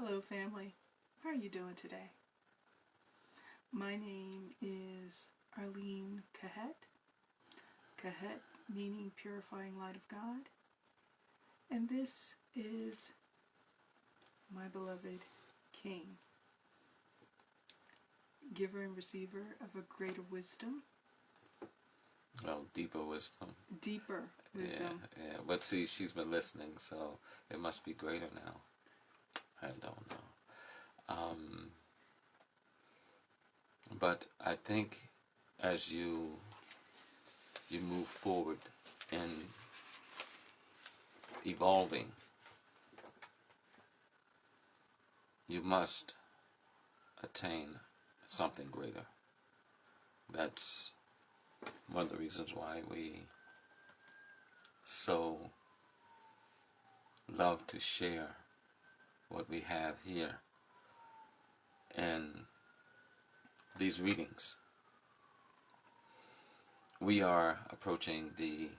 Hello, family. How are you doing today? My name is Arlene Kahet. Kahet meaning purifying light of God. And this is my beloved King, giver and receiver of a greater wisdom. Well, deeper wisdom. Deeper wisdom. Yeah. But see, she's been listening, so it must be greater now. I don't know. But I think as you move forward in evolving, you must attain something greater. That's one of the reasons why we so love to share what we have here in these readings. We are approaching the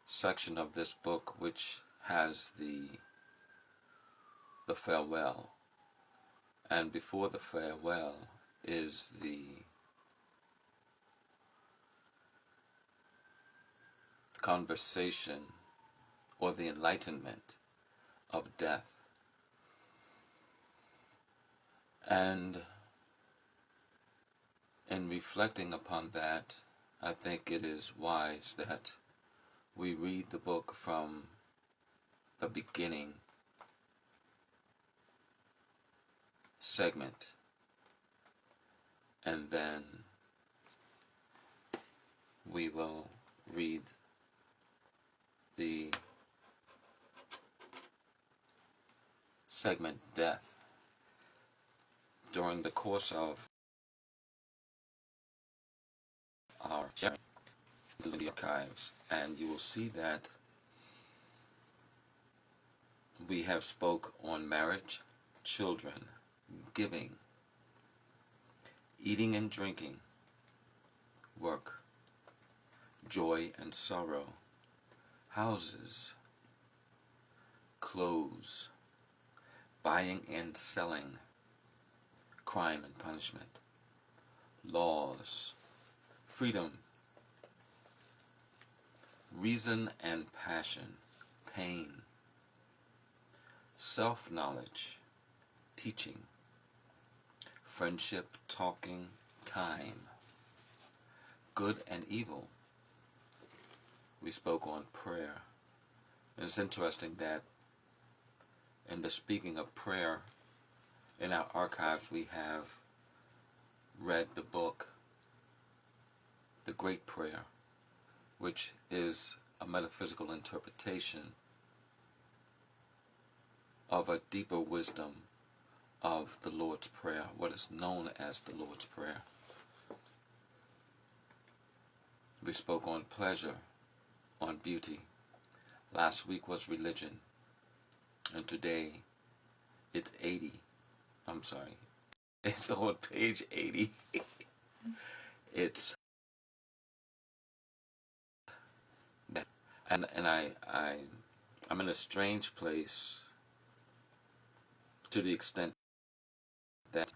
section of this book which has the farewell, and before the farewell is the conversation or the enlightenment of death. And in reflecting upon that, I think it is wise that we read the book from the beginning segment, and then we will read the segment death during the course of our sharing through the archives, and you will see that we have spoke on marriage, children, giving, eating and drinking, work, joy and sorrow, houses, clothes, buying and selling, crime and punishment, laws, freedom, reason and passion, pain, self-knowledge, teaching, friendship, talking, time, good and evil. We spoke on prayer. It's interesting that in the speaking of prayer, in our archives we have read the book, The Great Prayer, which is a metaphysical interpretation of a deeper wisdom of the Lord's Prayer, what is known as the Lord's Prayer. We spoke on pleasure, on beauty. Last week was religion, and today it's 80. I'm sorry, it's on page 80. It's and I'm in a strange place to the extent that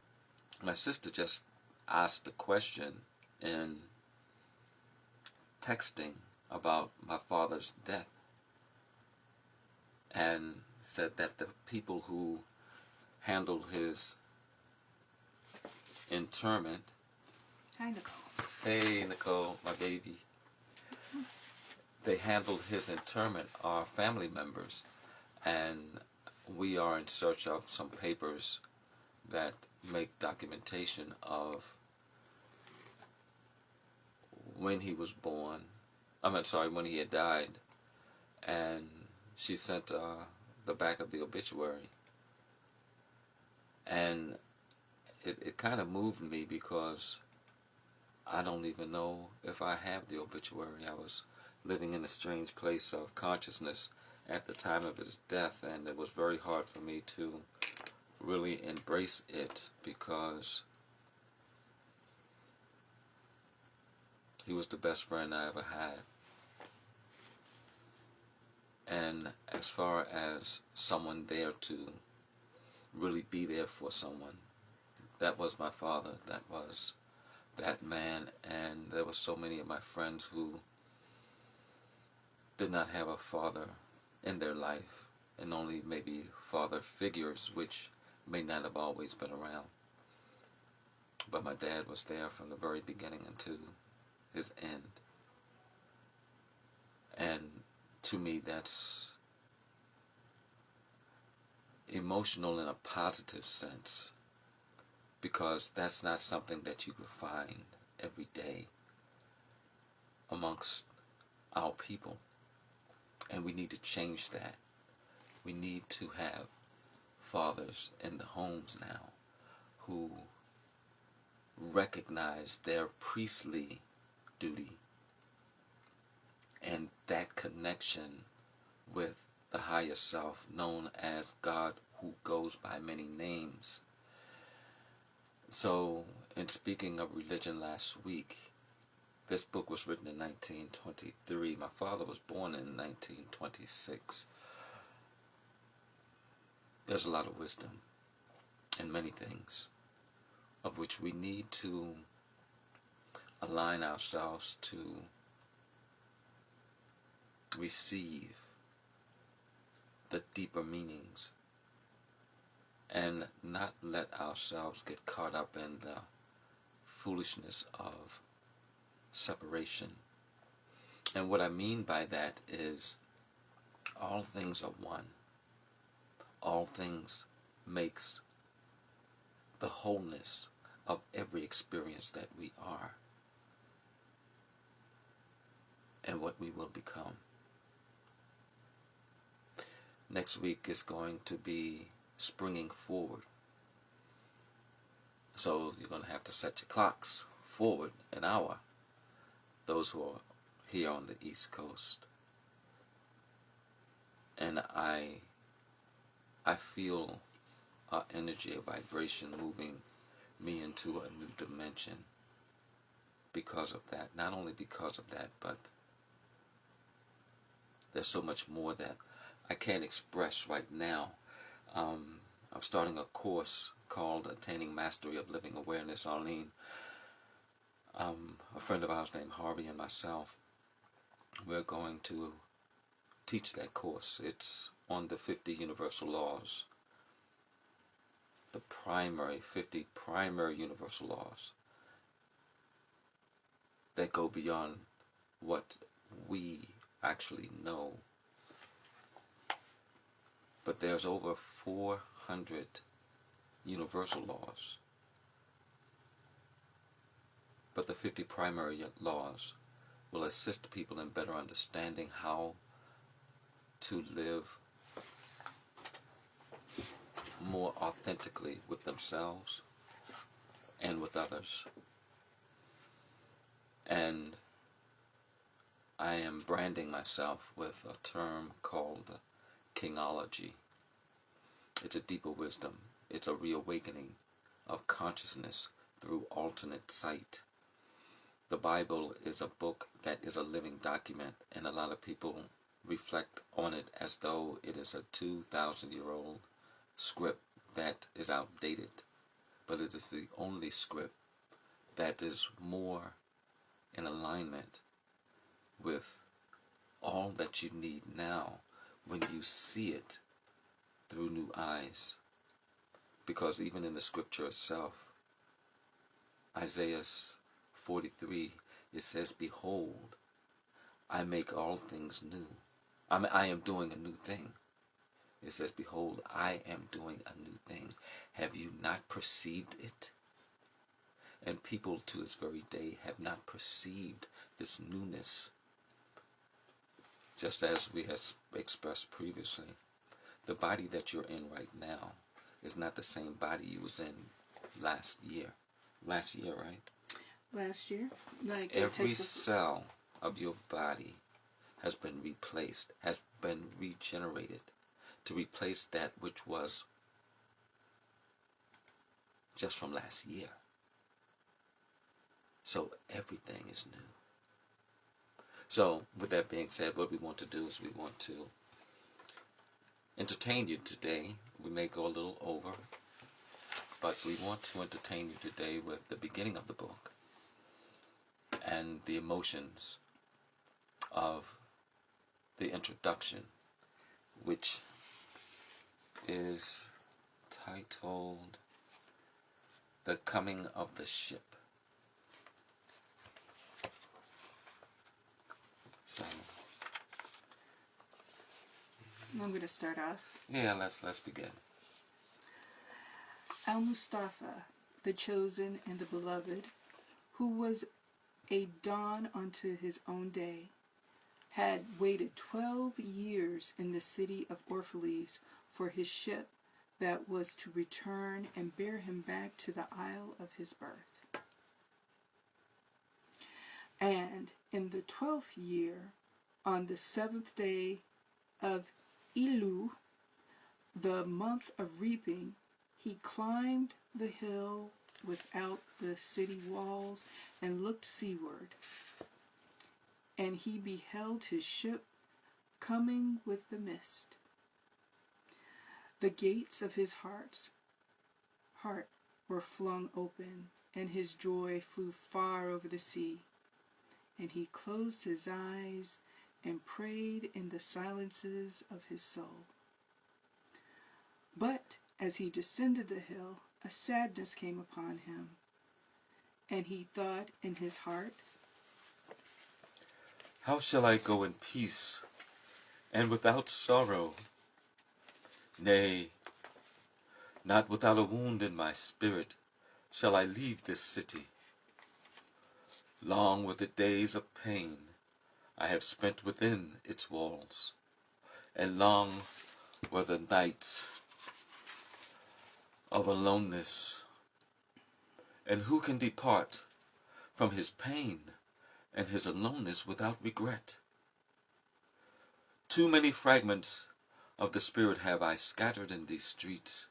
my sister just asked a question in texting about my father's death, and said that the people who handled his interment. Hi, Nicole. Hey, Nicole, my baby. They handled his interment are family members, and we are in search of some papers that make documentation of when he was born. When he had died. And she sent the back of the obituary. And it kind of moved me because I don't even know if I have the obituary. I was living in a strange place of consciousness at the time of his death, and it was very hard for me to really embrace it because he was the best friend I ever had. And as far as someone there to really be there for someone. That was my father. That was that man. And there were so many of my friends who did not have a father in their life, and only maybe father figures which may not have always been around. But my dad was there from the very beginning until his end. And to me, that's emotional in a positive sense, because that's not something that you could find every day amongst our people. And we need to change that. We need to have fathers in the homes now who recognize their priestly duty and that connection with the higher self, known as God, who goes by many names. So, in speaking of religion last week, this book was written in 1923. My father was born in 1926. There's a lot of wisdom in many things, of which we need to align ourselves to receive the deeper meanings and not let ourselves get caught up in the foolishness of separation. And what I mean by that is all things are one. All things makes the wholeness of every experience that we are and what we will become. Next week is going to be springing forward. So you're going to have to set your clocks forward an hour, those who are here on the East Coast. And I feel an energy, a vibration moving me into a new dimension because of that. Not only because of that, but there's so much more that I can't express right now. I'm starting a course called Attaining Mastery of Living Awareness. Arlene, a friend of ours named Harvey, and myself, we're going to teach that course. It's on the 50 universal laws, the 50 primary universal laws that go beyond what we actually know. But there's over 400 universal laws. But the 50 primary laws will assist people in better understanding how to live more authentically with themselves and with others. And I am branding myself with a term called Kingology. It's a deeper wisdom. It's a reawakening of consciousness through alternate sight. The Bible is a book that is a living document, and a lot of people reflect on it as though it is a 2,000-year-old script that is outdated. But it is the only script that is more in alignment with all that you need now when you see it through new eyes. Because even in the scripture itself, Isaiah 43, it says, "Behold, I make all things new." I am doing a new thing. It says, "Behold, I am doing a new thing. Have you not perceived it?" And people to this very day have not perceived this newness. Just as we have expressed previously, the body that you're in right now is not the same body you was in last year. Last year, right? Last year. Like every cell of your body has been replaced, has been regenerated to replace that which was just from last year. So everything is new. So with that being said, what we want to do is we want to entertain you today. We may go a little over, but we want to entertain you today with the beginning of the book and the emotions of the introduction, which is titled The Coming of the Ship. So I'm going to start off. yeah, let's begin. Al-Mustafa, the chosen and the beloved, who was a dawn unto his own day, had waited 12 years in the city of Orphalese for his ship that was to return and bear him back to the isle of his birth. And in the 12th year, on the 7th day of Elu, the month of reaping, he climbed the hill without the city walls and looked seaward. And he beheld his ship coming with the mist. The gates of his heart were flung open, and his joy flew far over the sea. And he closed his eyes and prayed in the silences of his soul. But as he descended the hill, a sadness came upon him, and he thought in his heart, How shall I go in peace and without sorrow? Nay, not without a wound in my spirit shall I leave this city. Long were the days of pain I have spent within its walls, and long were the nights of aloneness. And who can depart from his pain and his aloneness without regret? Too many fragments of the spirit have I scattered in these streets,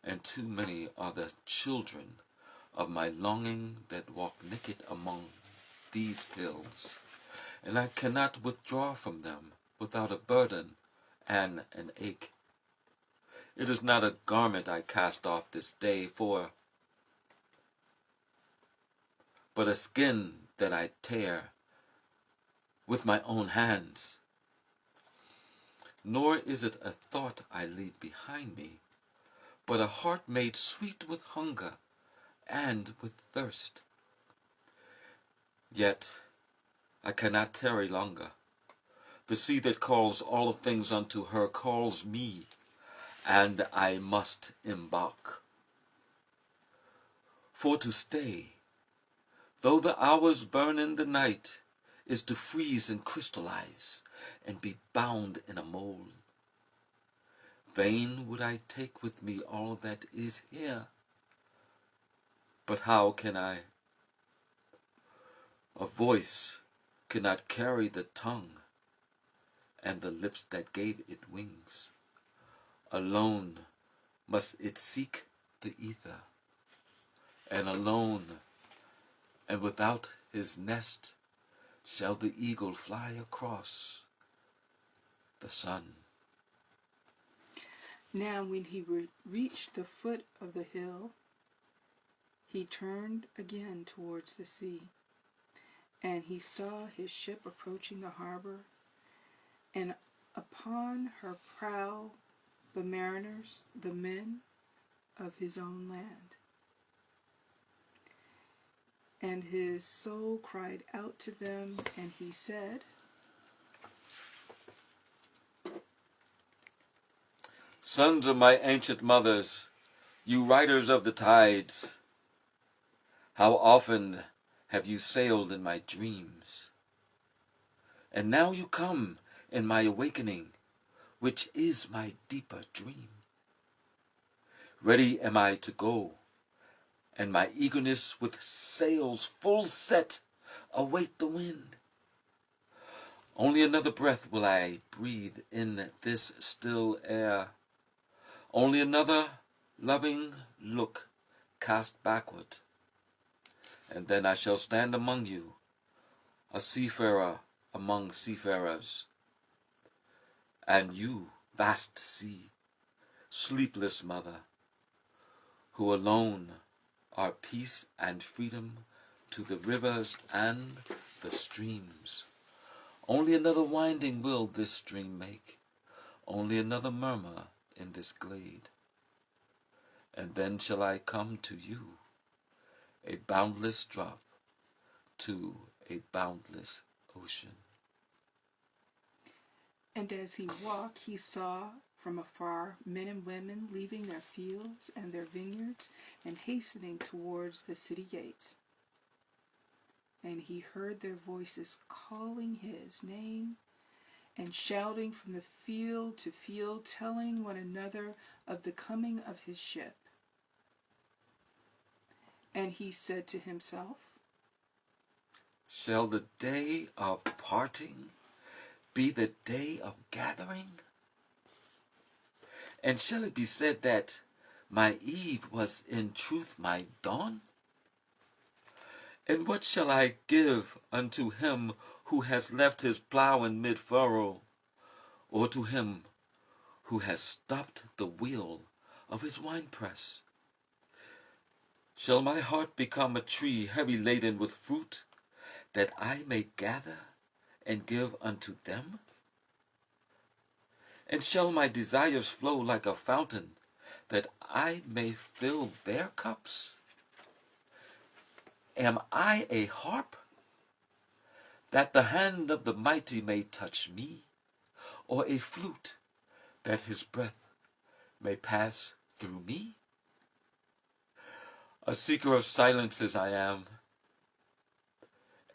and too many are the children of my longing that walk naked among these hills, and I cannot withdraw from them without a burden and an ache. It is not a garment I cast off this day but a skin that I tear with my own hands. Nor is it a thought I leave behind me, but a heart made sweet with hunger and with thirst. Yet I cannot tarry longer. The sea that calls all things unto her calls me, and I must embark. For to stay, though the hours burn in the night, is to freeze and crystallize and be bound in a mold. Vain would I take with me all that is here. But how can I? A voice cannot carry the tongue and the lips that gave it wings. Alone must it seek the ether, and alone and without his nest shall the eagle fly across the sun. Now when he reached the foot of the hill, he turned again towards the sea, and he saw his ship approaching the harbor, and upon her prow the mariners, the men of his own land. And his soul cried out to them, and he said, Sons of my ancient mothers, you riders of the tides, how often have you sailed in my dreams? And now you come in my awakening, which is my deeper dream. Ready am I to go, and my eagerness with sails full set await the wind. Only another breath will I breathe in this still air. Only another loving look cast backward, and then I shall stand among you, a seafarer among seafarers, and you vast sea, sleepless mother, who alone are peace and freedom to the rivers and the streams. Only another winding will this stream make, only another murmur in this glade. And then shall I come to you, a boundless drop to a boundless ocean. And as he walked, he saw from afar men and women leaving their fields and their vineyards and hastening towards the city gates. And he heard their voices calling his name and shouting from the field to field, telling one another of the coming of his ship. And he said to himself, Shall the day of parting be the day of gathering? And shall it be said that my eve was in truth my dawn? And what shall I give unto him who has left his plow in mid-furrow, or to him who has stopped the wheel of his winepress? Shall my heart become a tree heavy laden with fruit, that I may gather and give unto them? And shall my desires flow like a fountain, that I may fill their cups? Am I a harp, that the hand of the mighty may touch me, or a flute, that his breath may pass through me? A seeker of silences I am,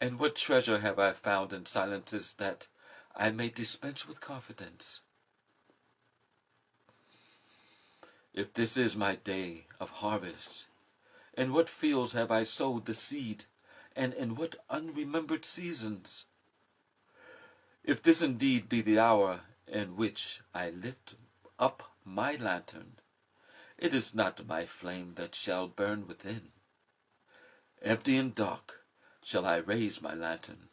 and what treasure have I found in silences that I may dispense with confidence? If this is my day of harvest, in what fields have I sowed the seed, and in what unremembered seasons? If this indeed be the hour in which I lift up my lantern, it is not my flame that shall burn within. Empty and dark shall I raise my lantern,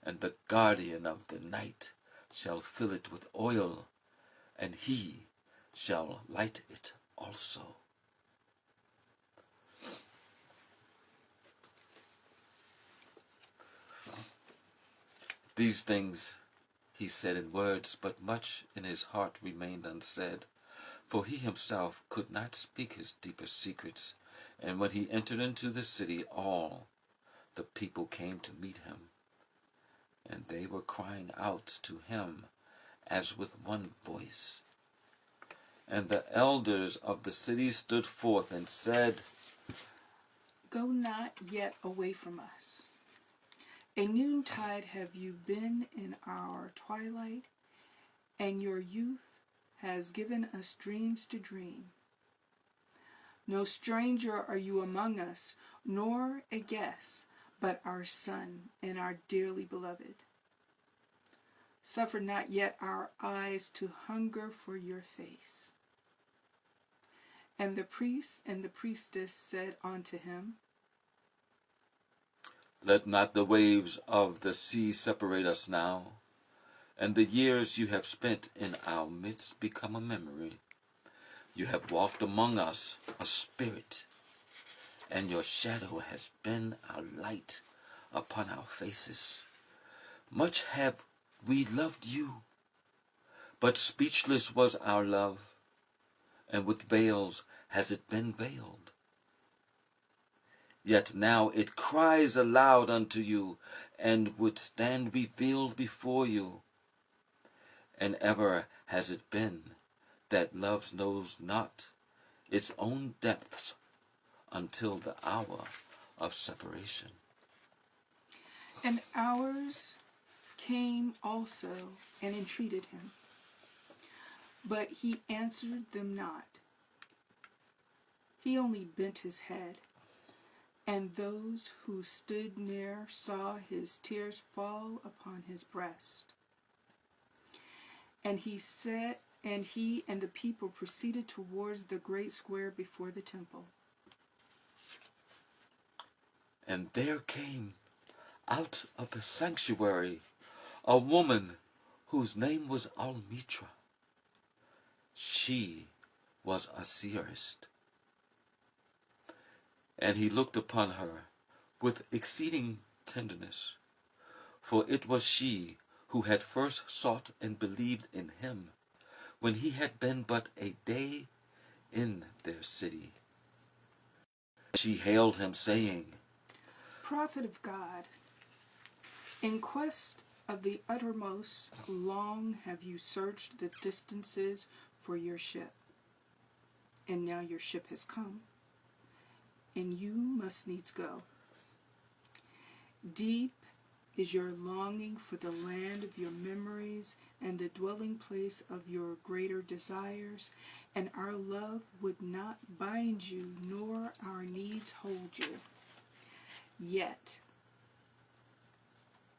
and the guardian of the night shall fill it with oil, and he shall light it also. These things he said in words, but much in his heart remained unsaid, for he himself could not speak his deepest secrets. And when he entered into the city, all the people came to meet him, and they were crying out to him as with one voice. And the elders of the city stood forth and said, Go not yet away from us. A noontide have you been in our twilight, and your youth has given us dreams to dream. No stranger are you among us, nor a guest, but our son and our dearly beloved. Suffer not yet our eyes to hunger for your face. And the priest and the priestess said unto him, Let not the waves of the sea separate us now, and the years you have spent in our midst become a memory. You have walked among us a spirit, and your shadow has been our light upon our faces. Much have we loved you, but speechless was our love, and with veils has it been veiled. Yet now it cries aloud unto you, and would stand revealed before you. And ever has it been that love knows not its own depths until the hour of separation. And ours came also and entreated him, but he answered them not. He only bent his head, and those who stood near saw his tears fall upon his breast. And he and the people proceeded towards the great square before the temple. And there came out of the sanctuary a woman whose name was Almitra, she was a seeress. And he looked upon her with exceeding tenderness, for it was she who had first sought and believed in him when he had been but a day in their city. She hailed him, saying, Prophet of God, in quest of the uttermost, long have you searched the distances for your ship. And now your ship has come, and you must needs go. Deep is your longing for the land of your memories and the dwelling place of your greater desires, and our love would not bind you, nor our needs hold you. Yet,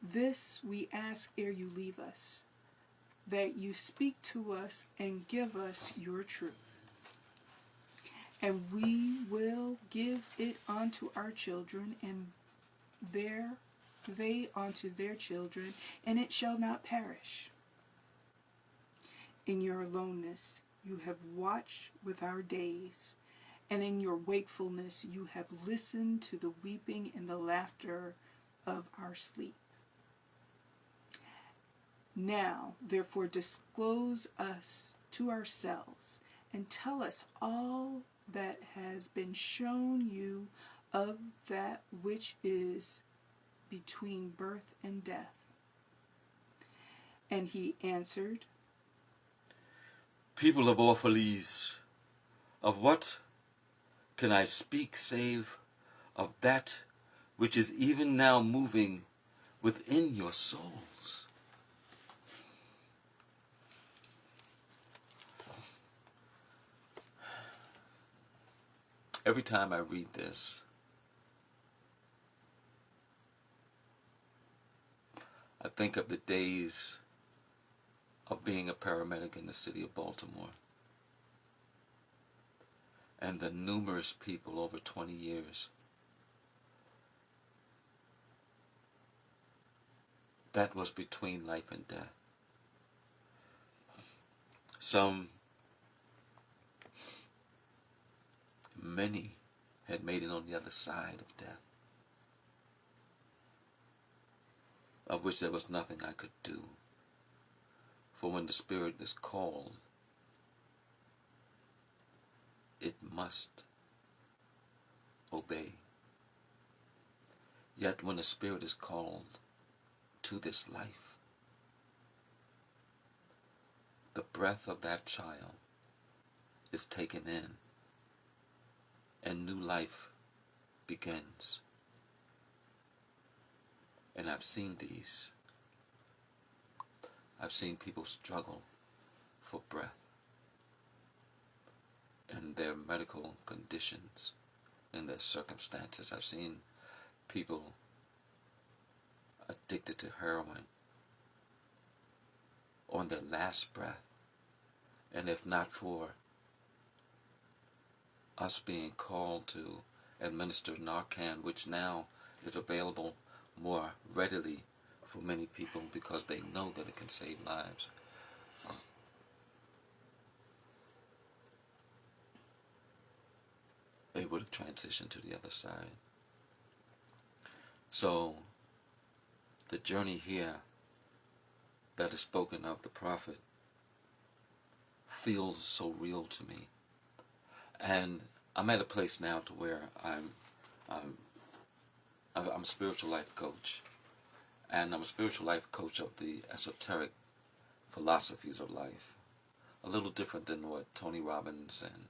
this we ask ere you leave us, that you speak to us and give us your truth. And we will give it unto our children, and they unto their children, and it shall not perish. In your aloneness you have watched with our days, and in your wakefulness you have listened to the weeping and the laughter of our sleep. Now, therefore, disclose us to ourselves, and tell us all that has been shown you of that which is between birth and death. And he answered, People of Orphalese, of what can I speak save of that which is even now moving within your souls? Every time I read this, I think of the days of being a paramedic in the city of Baltimore and the numerous people over 20 years that was between life and death. Many had made it on the other side of death, of which there was nothing I could do. For when the Spirit is called, it must obey. Yet when the Spirit is called to this life, the breath of that child is taken in, and new life begins. And I've seen these. I've seen people struggle for breath and their medical conditions and their circumstances. I've seen people addicted to heroin on their last breath. And if not for us being called to administer Narcan, which now is available more readily for many people because they know that it can save lives, they would have transitioned to the other side. So the journey here that is spoken of the prophet feels so real to me. And I'm at a place now to where I'm a spiritual life coach. And I'm a spiritual life coach of the esoteric philosophies of life. A little different than what Tony Robbins and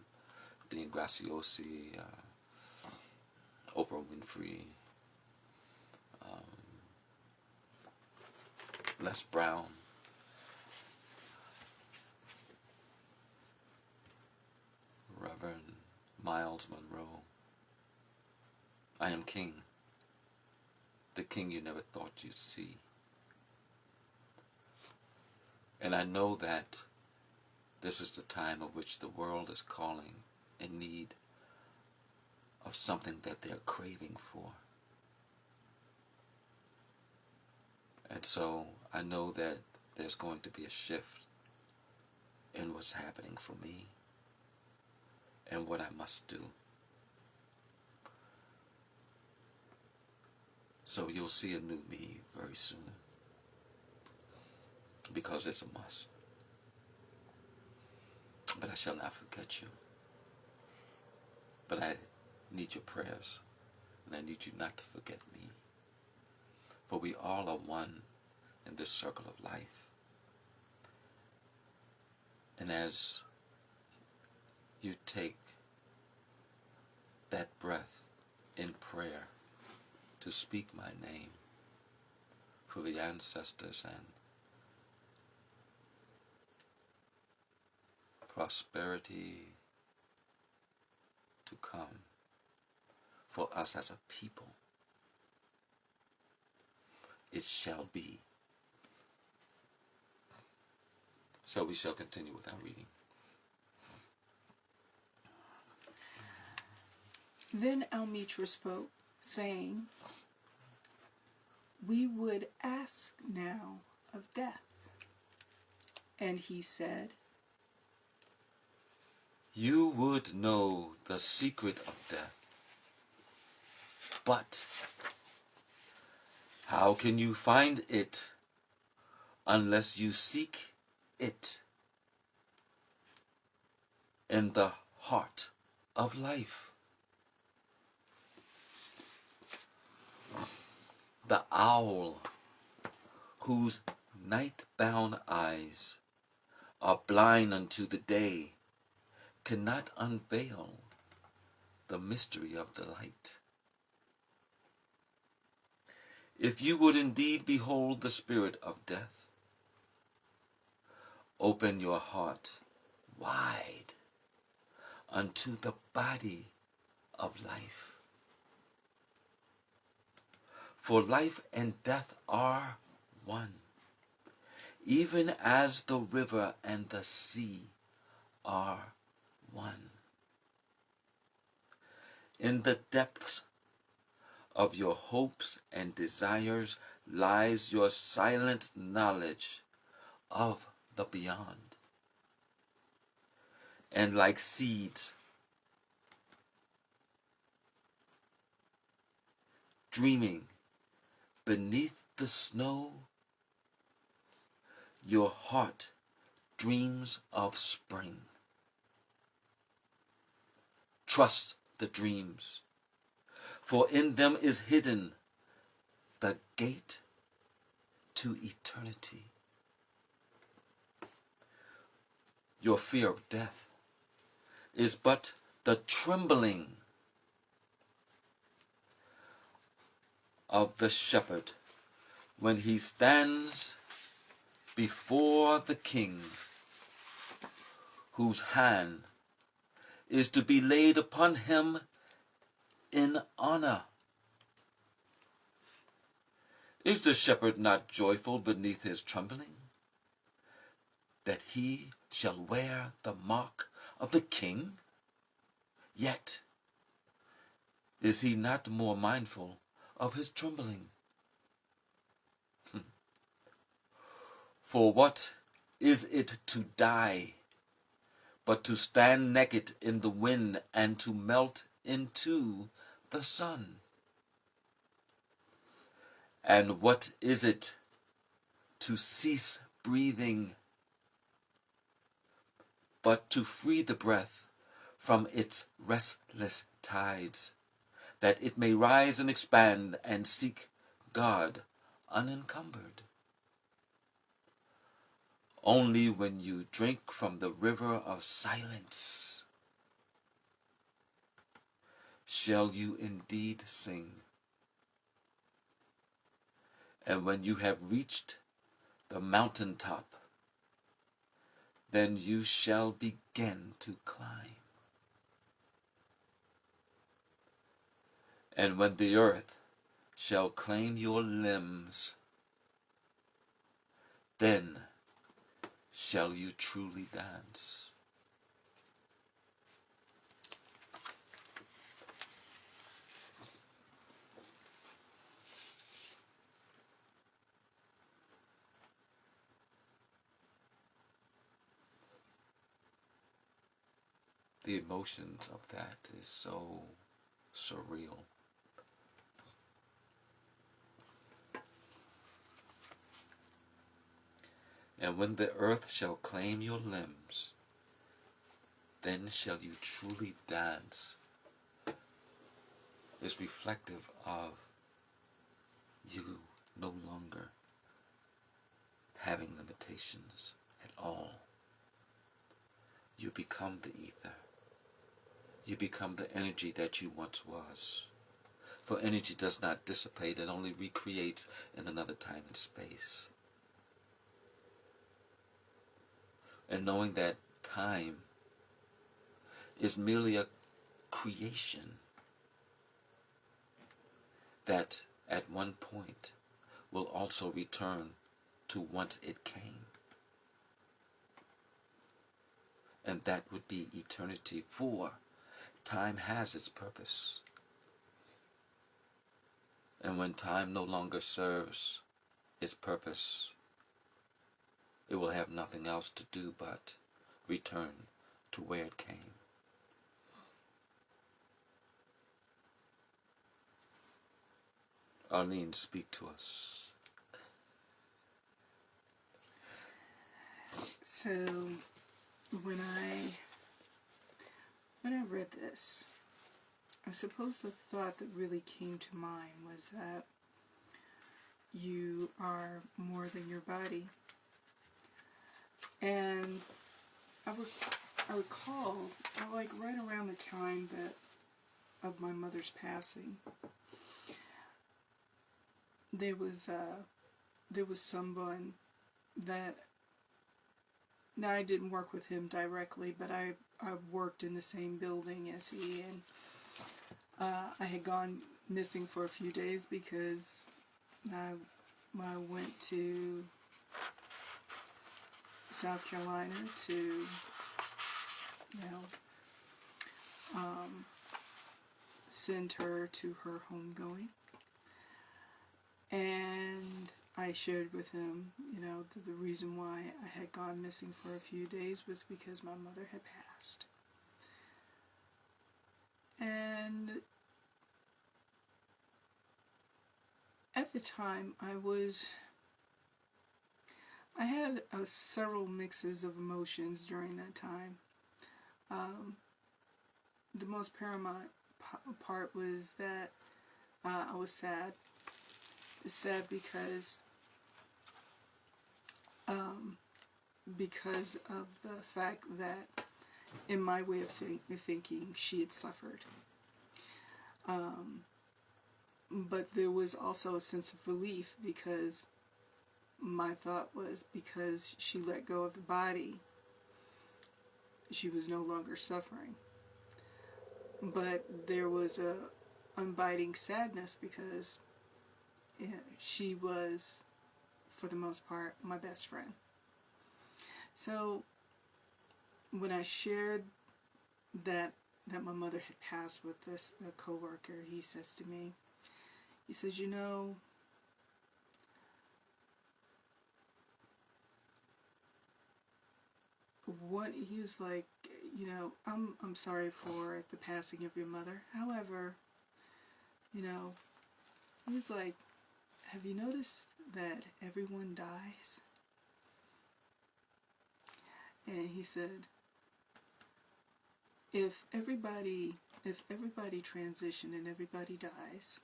Dean Graciosi, Oprah Winfrey, Les Brown, Reverend Miles Monroe. I am king, the king you never thought you'd see. And I know that this is the time of which the world is calling in need of something that they're craving for. And so I know that there's going to be a shift in what's happening for me and what I must do. So you'll see a new me very soon, because it's a must. But I shall not forget you. But I need your prayers, and I need you not to forget me. For we all are one in this circle of life. And as you take that breath in prayer to speak my name for the ancestors and prosperity to come for us as a people, it shall be. So we shall continue with our reading. Then Almitra spoke, saying, "We would ask now of death." And he said, You would know the secret of death, but how can you find it unless you seek it in the heart of life? The owl, whose night-bound eyes are blind unto the day, cannot unveil the mystery of the light. If you would indeed behold the spirit of death, open your heart wide unto the body of life. For life and death are one, even as the river and the sea are one. In the depths of your hopes and desires lies your silent knowledge of the beyond. And like seeds dreaming beneath the snow, your heart dreams of spring. Trust the dreams, for in them is hidden the gate to eternity. Your fear of death is but the trembling of the shepherd when he stands before the king, whose hand is to be laid upon him in honor. Is the shepherd not joyful beneath his trembling, that he shall wear the mark of the king? Yet is he not more mindful of his trembling? For what is it to die, but to stand naked in the wind and to melt into the sun? And what is it to cease breathing, but to free the breath from its restless tides, that it may rise and expand and seek God unencumbered? Only when you drink from the river of silence shall you indeed sing. And when you have reached the mountaintop, then you shall begin to climb. And when the earth shall claim your limbs, then shall you truly dance. the emotions of that is so surreal. And when the earth shall claim your limbs, then shall you truly dance. Is reflective of you no longer having limitations at all. You become the ether. You become the energy that you once was. For energy does not dissipate, it only recreates in another time and space. And knowing that time is merely a creation that at one point will also return to whence it came. And that would be eternity, for time has its purpose. And when time no longer serves its purpose, it will have nothing else to do but return to where it came. Arlene, speak to us. So when I read this, I suppose the thought that really came to mind was that you are more than your body. And I recall, like right around the time of my mother's passing, there was someone that, now I didn't work with him directly, but I worked in the same building as he, and I had gone missing for a few days because I went to South Carolina to, send her to her homegoing. And I shared with him, the reason why I had gone missing for a few days was because my mother had passed. And at the time, I had several mixes of emotions during that time. The most paramount part was that I was sad. Sad because of the fact that, in my way of thinking, she had suffered. But there was also a sense of relief because my thought was, because she let go of the body, she was no longer suffering. But there was a unbiting sadness because she was, for the most part, my best friend. So when I shared that my mother had passed with this coworker, he says to me, he says, what, he was like, I'm sorry for the passing of your mother. However, he was like, have you noticed that everyone dies? And he said, if everybody transitioned and everybody dies,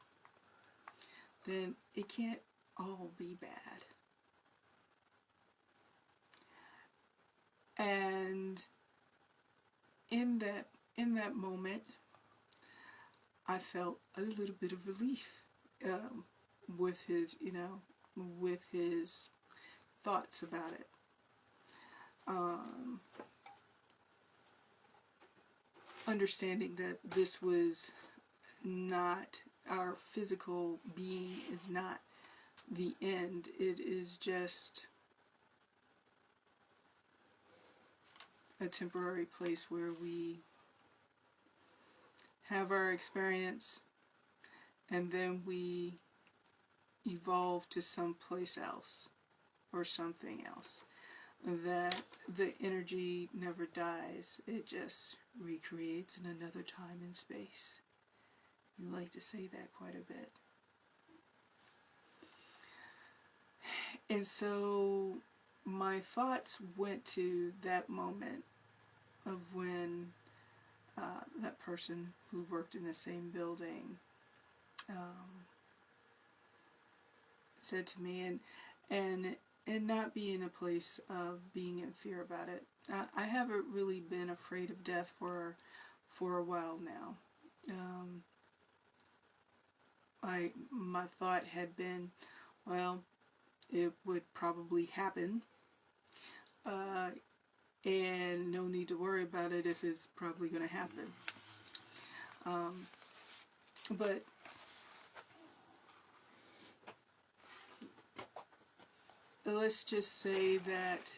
then it can't all be bad. And in that moment, I felt a little bit of relief with his thoughts about it. Understanding that this was not, our physical being is not the end. It is just a temporary place where we have our experience and then we evolve to someplace else or something else. that the energy never dies. It just recreates in another time and space. You like to say that quite a bit. And so my thoughts went to that moment of when that person who worked in the same building said to me, and not be in a place of being in fear about it. I haven't really been afraid of death for a while now. My thought had been, well, it would probably happen, and no need to worry about it if it's probably going to happen. But let's just say that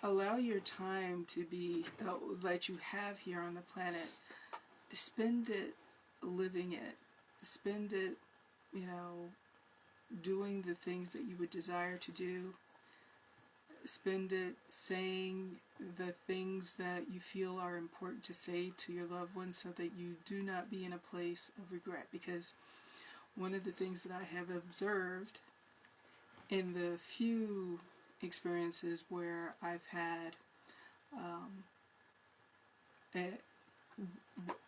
allow your time to be, that you have here on the planet, spend it living it. Spend it, doing the things that you would desire to do. Spend it saying the things that you feel are important to say to your loved ones so that you do not be in a place of regret. Because one of the things that I have observed in the few experiences where I've had,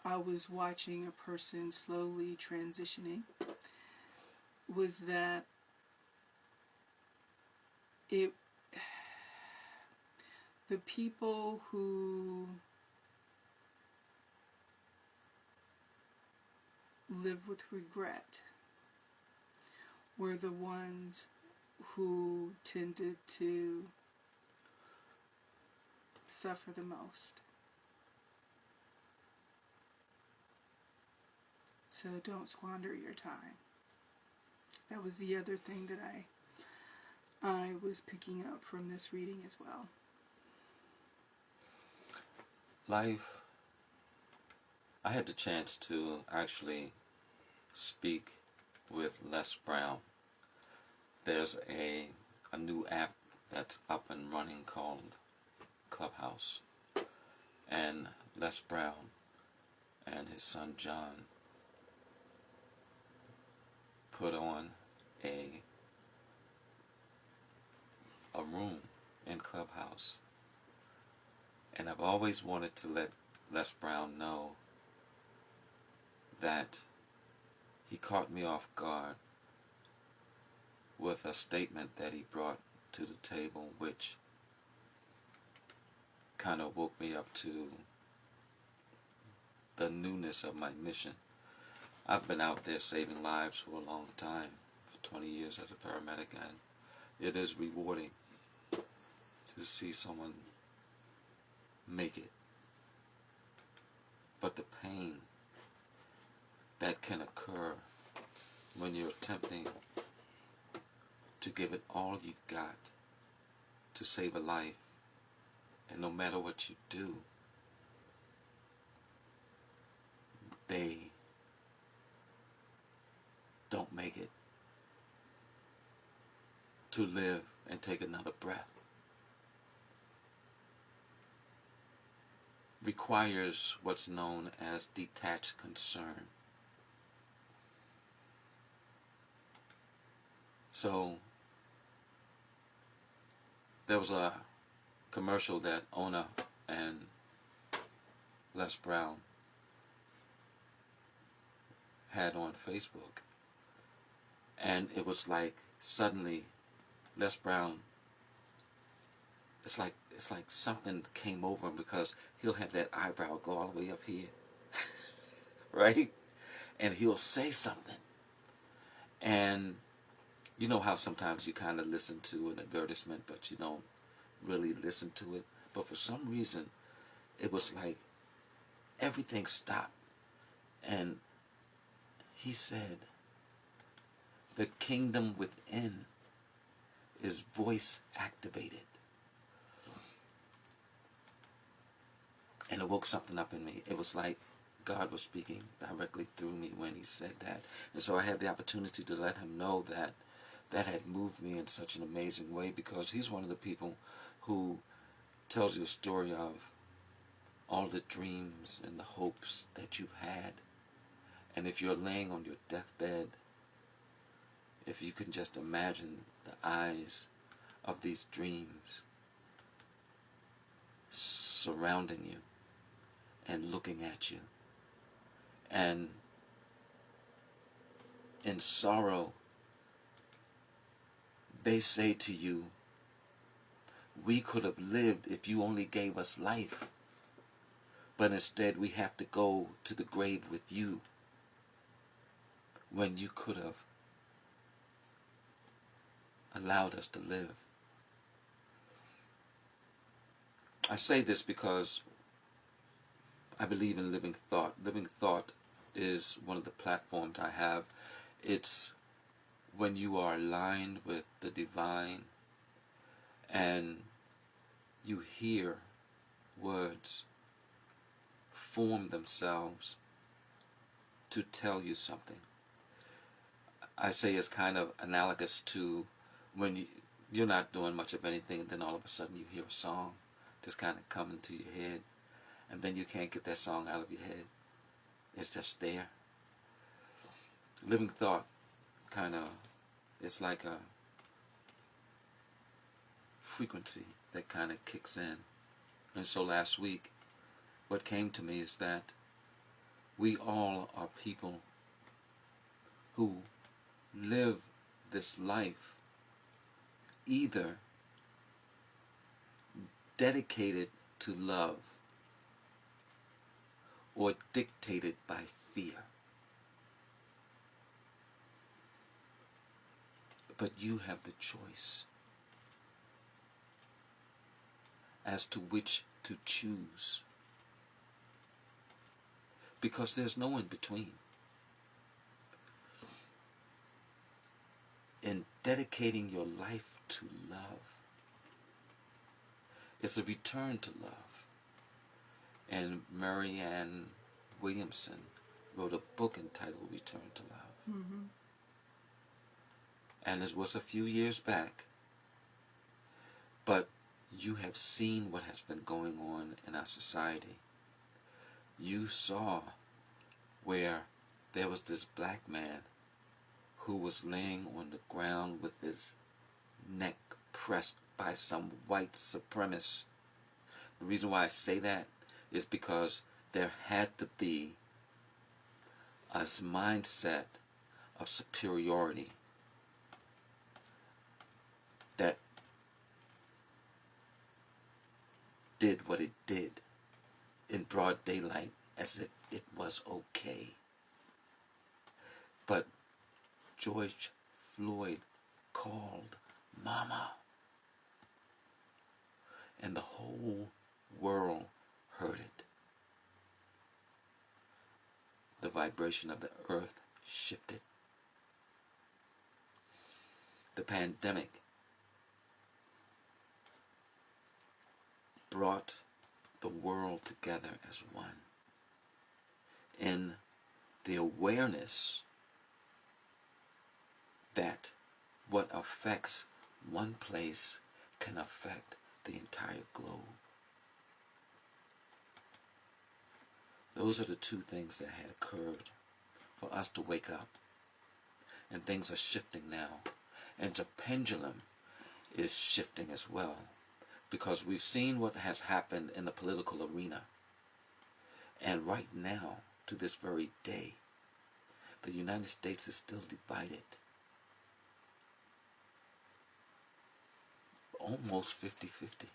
I was watching a person slowly transitioning, was that the people who live with regret were the ones who tended to suffer the most. So don't squander your time. That was the other thing that I was picking up from this reading as well. Life, I had the chance to actually speak with Les Brown. There's a new app that's up and running called Clubhouse. And Les Brown and his son John put on a room in Clubhouse. And I've always wanted to let Les Brown know that he caught me off guard with a statement that he brought to the table, which kind of woke me up to the newness of my mission. I've been out there saving lives for a long time, for 20 years as a paramedic, and it is rewarding to see someone make it. But the pain that can occur when you're attempting to give it all you've got to save a life, and no matter what you do, they don't make it to live and take another breath, requires what's known as detached concern. So there was a commercial that Ona and Les Brown had on Facebook, and it was like suddenly Les Brown, it's like something came over him, because he'll have that eyebrow go all the way up here, right? And he'll say something, and you know how sometimes you kind of listen to an advertisement, but you don't really listen to it. But for some reason, it was like everything stopped, and he said, "The kingdom within is voice activated." And it woke something up in me. It was like God was speaking directly through me when he said that. And so I had the opportunity to let him know that that had moved me in such an amazing way, because he's one of the people who tells you a story of all the dreams and the hopes that you've had. And if you're laying on your deathbed, if you can just imagine the eyes of these dreams surrounding you and looking at you, and in sorrow they say to you, we could have lived if you only gave us life, but instead we have to go to the grave with you when you could have allowed us to live. I say this because I believe in living thought. Living thought is one of the platforms I have. It's when you are aligned with the divine and you hear words form themselves to tell you something. I say it's kind of analogous to when you're not doing much of anything, and then all of a sudden you hear a song just kind of come into your head, and then you can't get that song out of your head. It's just there. Living thought kind of, it's like a frequency that kind of kicks in. And so last week, what came to me is that we all are people who live this life either dedicated to love or dictated by fear. But you have the choice as to which to choose, because there's no in between. In dedicating your life to love, it's a return to love. And Marianne Williamson wrote a book entitled Return to Love. Mm-hmm. And it was a few years back, but you have seen what has been going on in our society. You saw where there was this black man who was laying on the ground with his neck pressed by some white supremacist. The reason why I say that is because there had to be a mindset of superiority that did what it did in broad daylight as if it was okay. But George Floyd called Mama, and the whole world heard it. The vibration of the earth shifted. The pandemic brought the world together as one in the awareness that what affects one place can affect the entire globe. Those are the two things that had occurred for us to wake up. And things are shifting now. And the pendulum is shifting as well, because we've seen what has happened in the political arena. And right now, to this very day, the United States is still divided. Almost 50-50.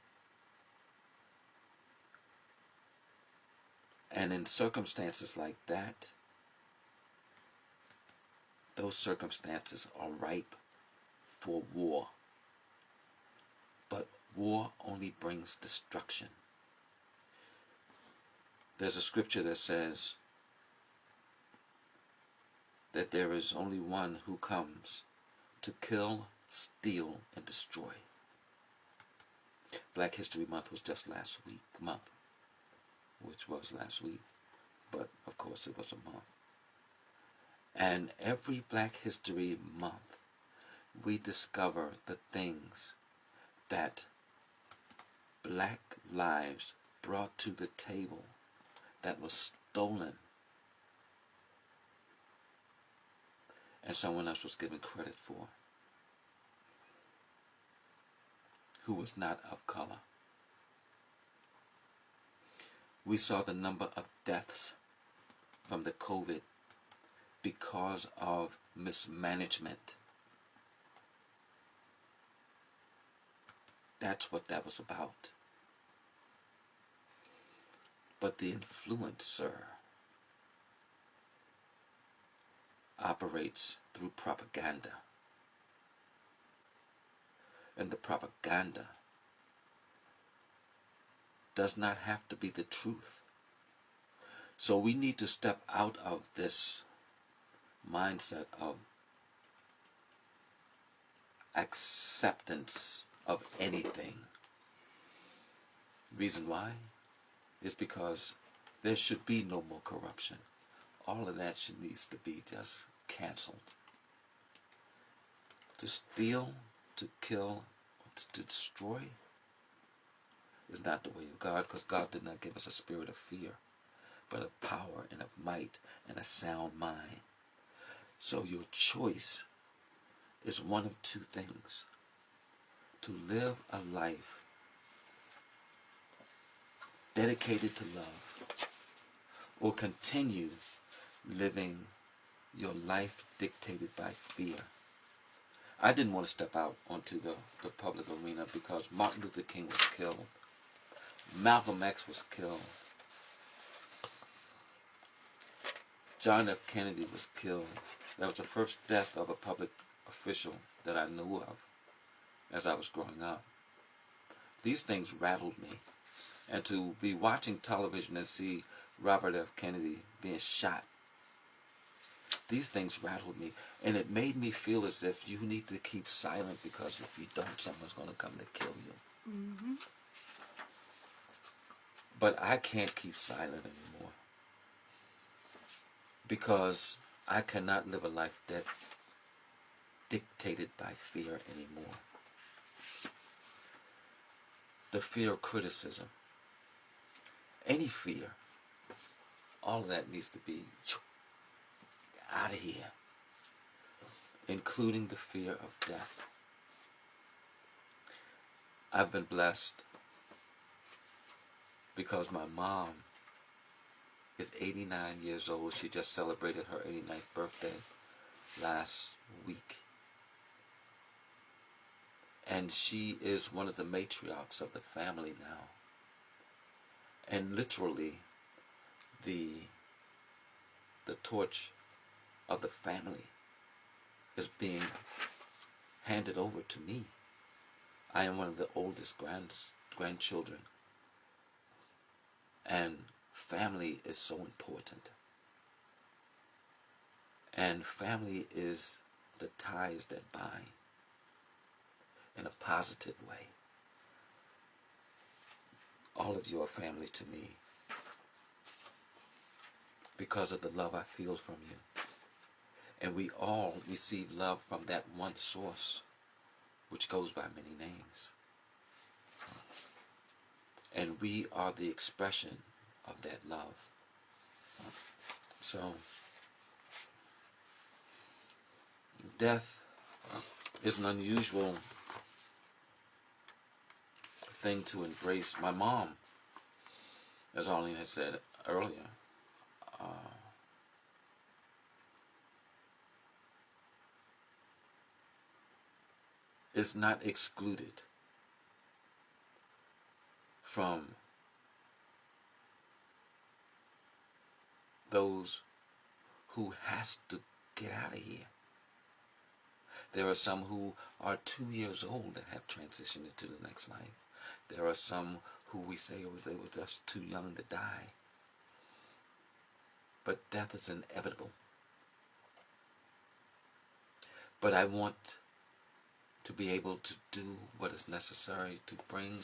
And in circumstances like that, those circumstances are ripe for war. But war only brings destruction. There's a scripture that says that there is only one who comes to kill, steal, and destroy. Black History Month was just last month, which was last week, but of course it was a month. And every Black History Month, we discover the things that black lives brought to the table that was stolen and someone else was given credit for, who was not of color. We saw the number of deaths from the COVID because of mismanagement. That's what that was about. But the influencer operates through propaganda. And the propaganda does not have to be the truth. So we need to step out of this mindset of acceptance of anything. Reason why is because there should be no more corruption. All of that needs to be just canceled. To steal, to kill, to destroy is not the way of God, because God did not give us a spirit of fear, but of power and of might and a sound mind. So your choice is one of two things: to live a life dedicated to love, or continue living your life dictated by fear. I didn't want to step out onto the public arena because Martin Luther King was killed. Malcolm X was killed. John F. Kennedy was killed. That was the first death of a public official that I knew of as I was growing up. These things rattled me. And to be watching television and see Robert F. Kennedy being shot, these things rattled me. And it made me feel as if you need to keep silent, because if you don't, someone's going to come to kill you. Mm-hmm. But I can't keep silent anymore, because I cannot live a life that dictated by fear anymore. The fear of criticism, any fear, all of that needs to be out of here, including the fear of death. I've been blessed because my mom is 89 years old. She just celebrated her 89th birthday last week. And she is one of the matriarchs of the family now. And literally, the torch of the family is being handed over to me. I am one of the oldest grandchildren. And family is so important. And family is the ties that bind in a positive way. All of you are family to me because of the love I feel from you. And we all receive love from that one source, which goes by many names. And we are the expression of that love. So, death is an unusual thing to embrace. My mom, as Arlene had said earlier, is not excluded from those who has to get out of here. There are some who are 2 years old that have transitioned into the next life. There are some who we say they were just too young to die. But death is inevitable. But I want to be able to do what is necessary to bring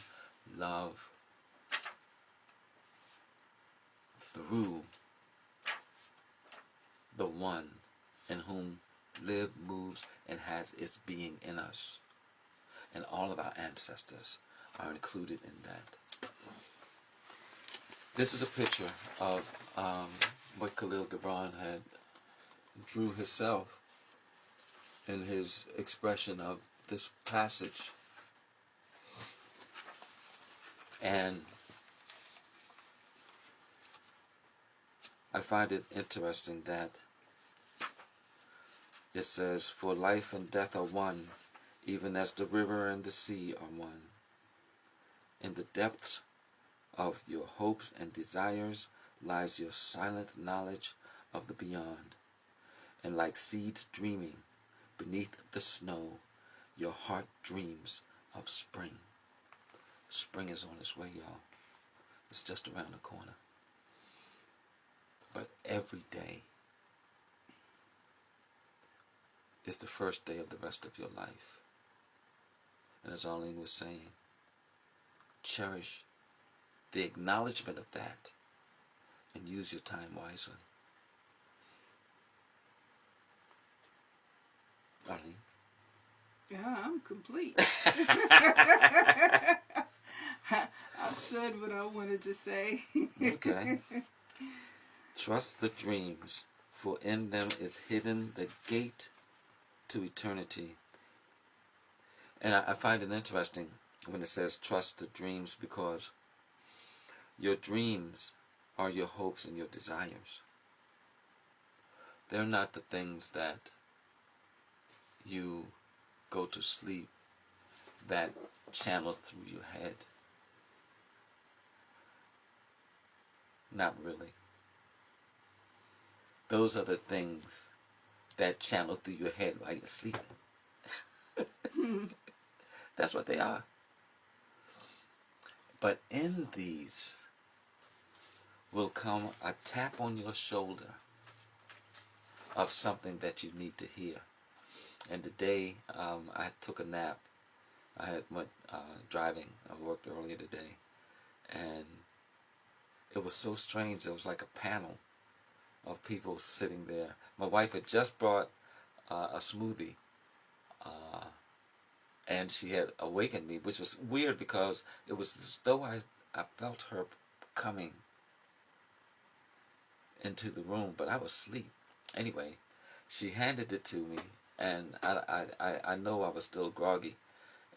love through the one in whom lives, moves, and has its being in us. And all of our ancestors are included in that. This is a picture of what Kahlil Gibran had drew himself in his expression of this passage. And I find it interesting that it says, "For life and death are one, even as the river and the sea are one. In the depths of your hopes and desires lies your silent knowledge of the beyond. And like seeds dreaming beneath the snow, your heart dreams of spring." Spring is on its way, y'all. It's just around the corner. But every day is the first day of the rest of your life. And as Arlene was saying, cherish the acknowledgement of that and use your time wisely. Arlene? Yeah, I'm complete. I've said what I wanted to say. Okay. Trust the dreams, for in them is hidden the gate to eternity. And I find it interesting when it says trust the dreams, because your dreams are your hopes and your desires. They're not the things that you go to sleep that channel through your head. Not really. Those are the things that channel through your head while you're sleeping. That's what they are. But in these will come a tap on your shoulder of something that you need to hear. And today, I took a nap. I had went driving. I worked earlier today, and it was so strange. There was like a panel of people sitting there. My wife had just brought a smoothie, and she had awakened me, which was weird because it was as though I felt her coming into the room, but I was asleep. Anyway, she handed it to me, and I know I was still groggy,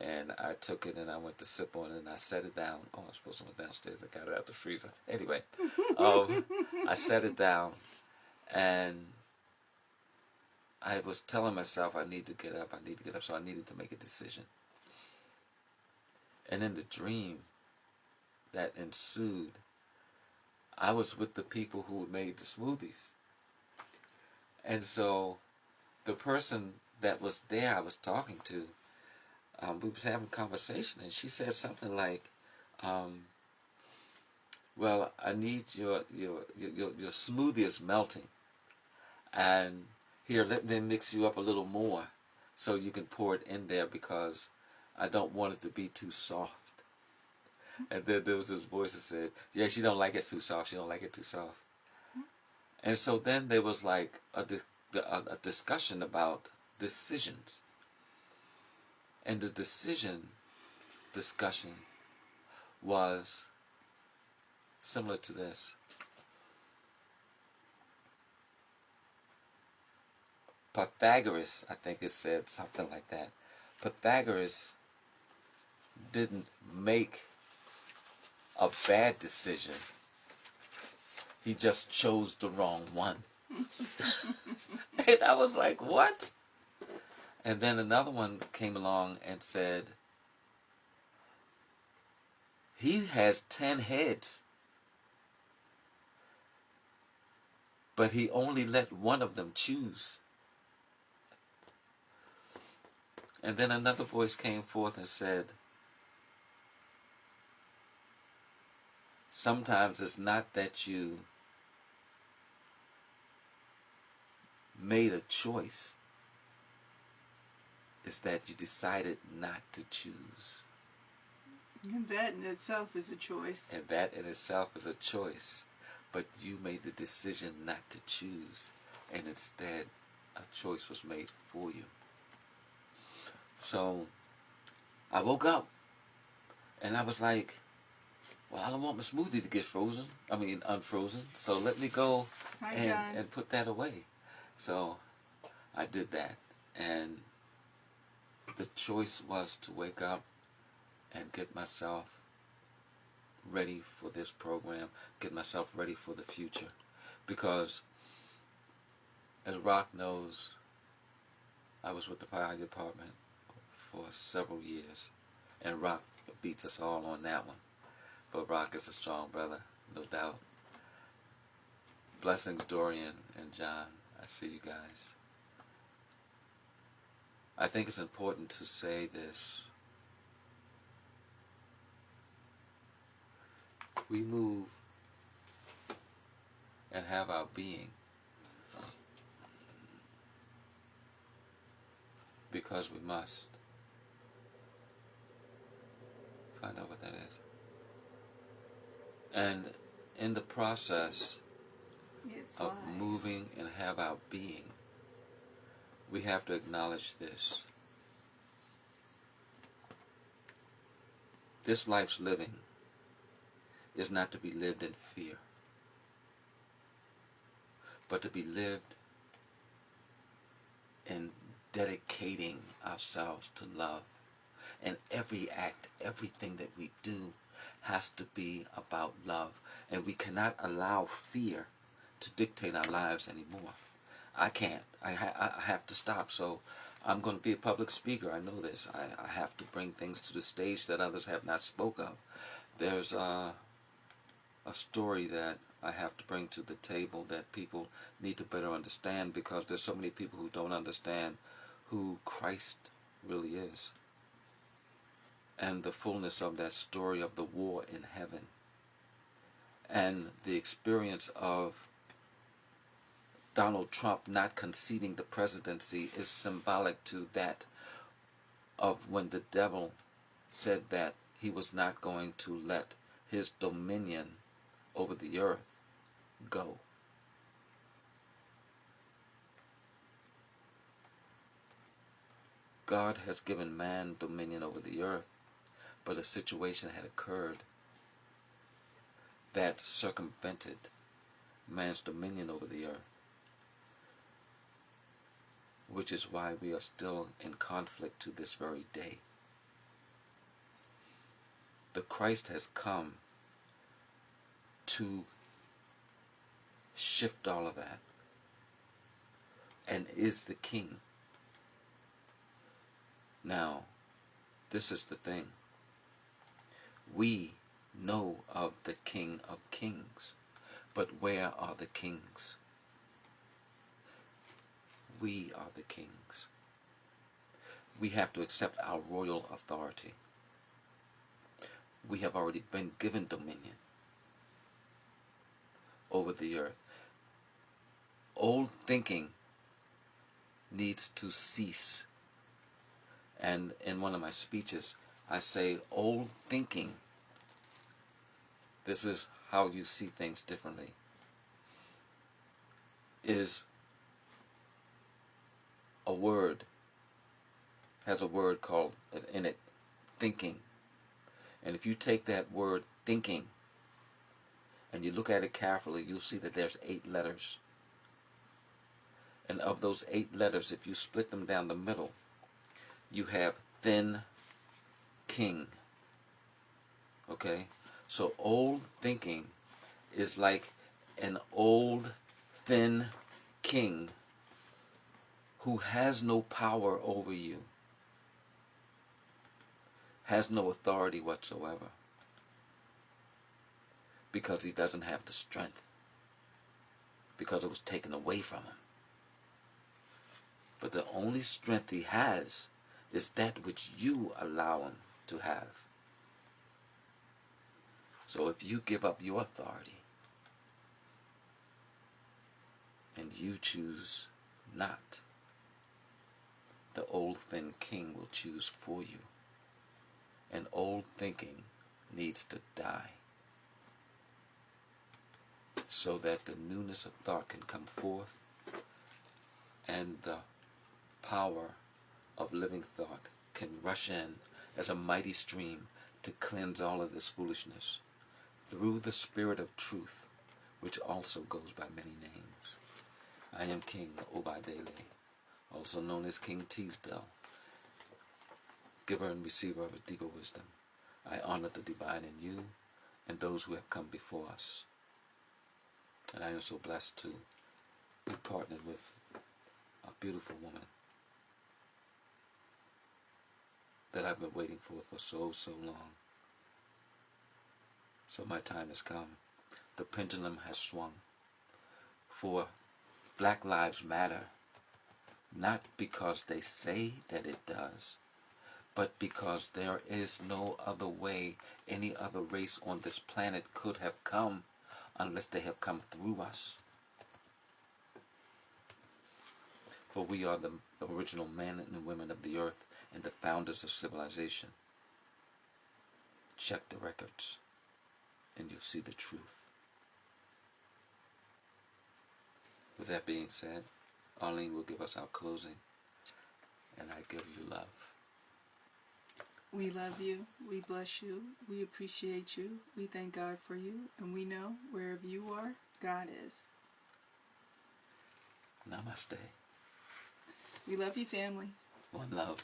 and I took it and I went to sip on it and I set it down. Oh, I'm supposed to go downstairs. I got it out the freezer. Anyway, I set it down, and I was telling myself I need to get up, so I needed to make a decision. And in the dream that ensued, I was with the people who made the smoothies. And so the person that was there I was talking to, we was having a conversation, and she said something like, well, I need your smoothie is melting, and here, let me mix you up a little more so you can pour it in there, because I don't want it to be too soft. And then there was this voice that said, yeah, she don't like it too soft. She don't like it too soft. And so then there was like a discussion about decisions. And the decision discussion was similar to this. Pythagoras, I think it said something like that. Pythagoras didn't make a bad decision. He just chose the wrong one. And I was like, what? And then another one came along and said, he has 10 heads, but he only let one of them choose. And then another voice came forth and said, sometimes it's not that you made a choice, it's that you decided not to choose. And that in itself is a choice. And that in itself is a choice. But you made the decision not to choose, and instead a choice was made for you. So I woke up and I was like, well, I don't want my smoothie to get unfrozen. So let me go and put that away. So I did that. And the choice was to wake up and get myself ready for this program, get myself ready for the future. Because as Rock knows, I was with the fire department for several years. And Rock beats us all on that one. But Rock is a strong brother, no doubt. Blessings, Dorian and John. I see you guys. I think it's important to say this. We move and have our being because we must. Find out what that is. And in the process of moving and have our being, we have to acknowledge this. This life's living is not to be lived in fear, but to be lived in dedicating ourselves to love. And every act, everything that we do has to be about love. And we cannot allow fear to dictate our lives anymore. I can't. I have to stop. So I'm going to be a public speaker. I know this. I have to bring things to the stage that others have not spoke of. There's a story that I have to bring to the table that people need to better understand, because there's so many people who don't understand who Christ really is. And the fullness of that story of the war in heaven. And the experience of Donald Trump not conceding the presidency is symbolic to that of when the devil said that he was not going to let his dominion over the earth go. God has given man dominion over the earth, but a situation had occurred that circumvented man's dominion over the earth, which is why we are still in conflict to this very day. The Christ has come to shift all of that and is the King. Now, this is the thing. We know of the King of Kings, but where are the kings? We are the kings. We have to accept our royal authority. We have already been given dominion over the earth. Old thinking needs to cease. And in one of my speeches, I say old thinking, this is how you see things differently, is a word, has a word called in it, thinking. And if you take that word thinking and you look at it carefully, you'll see that there's 8 letters. And of those 8 letters, if you split them down the middle, you have thin king. Okay? So old thinking is like an old thin king who has no power over you, has no authority whatsoever, because he doesn't have the strength, because it was taken away from him. But the only strength he has is that which you allow him to have. So if you give up your authority and you choose not, the old thin king will choose for you. And old thinking needs to die so that the newness of thought can come forth and the power of living thought can rush in as a mighty stream to cleanse all of this foolishness through the Spirit of truth, which also goes by many names. I am King Obadele, also known as King Teasdell, giver and receiver of a deeper wisdom. I honor the divine in you and those who have come before us. And I am so blessed to be partnered with a beautiful woman that I've been waiting for so long. So my time has come. The pendulum has swung. For Black Lives Matter, not because they say that it does, but because there is no other way any other race on this planet could have come unless they have come through us. For we are the original men and women of the earth and the founders of civilization. Check the records and you'll see the truth. With that being said, Arlene will give us our closing, and I give you love. We love you. We bless you. We appreciate you. We thank God for you. And we know wherever you are, God is. Namaste. We love you, family. One love.